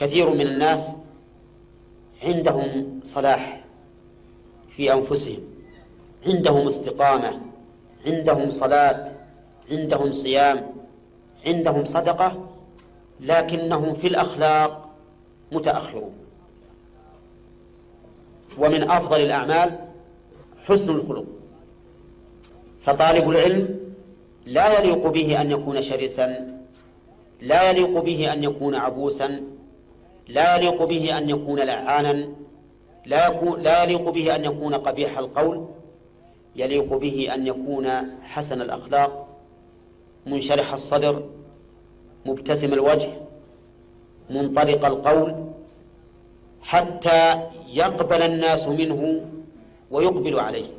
كثير من الناس عندهم صلاح في أنفسهم، عندهم استقامة، عندهم صلاة، عندهم صيام، عندهم صدقة، لكنهم في الأخلاق متأخرون. ومن أفضل الأعمال حسن الخلق، فطالب العلم لا يليق به أن يكون شرسا، لا يليق به أن يكون عبوسا، لا يليق به أن يكون لعانا، لا يليق به أن يكون قبيح القول، يليق به أن يكون حسن الأخلاق، منشرح الصدر، مبتسم الوجه، منطلق القول، حتى يقبل الناس منه ويقبل عليه.